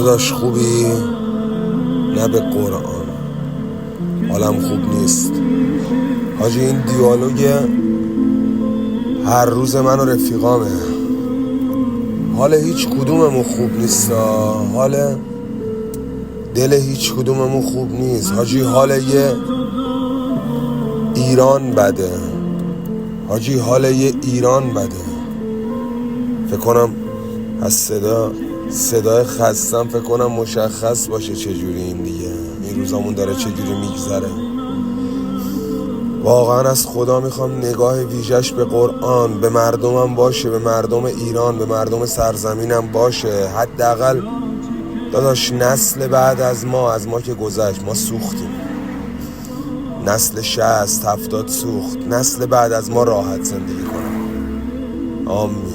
داداش خوبی؟ نه به قرآن حالم خوب نیست حاجی. این دیالوگ هر روز من و رفیقامه. حال هیچ کدوممون خوب نیست، حال دل هیچ کدوممون خوب نیست حاجی. حال یه ایران بده حاجی، حال یه ایران بده. فکر کنم از صدای خستم فکر کنم مشخص باشه چجوری این دیگه این روزامون داره چجوری میگذره. واقعا از خدا میخوام نگاه ویژش به قرآن به مردمم باشه، به مردم ایران، به مردم سرزمینم باشه. حداقل داداش نسل بعد از ما که گذشت ما سوختیم، نسل 60-70 سوخت، نسل بعد از ما راحت زندگی کنم. آمین.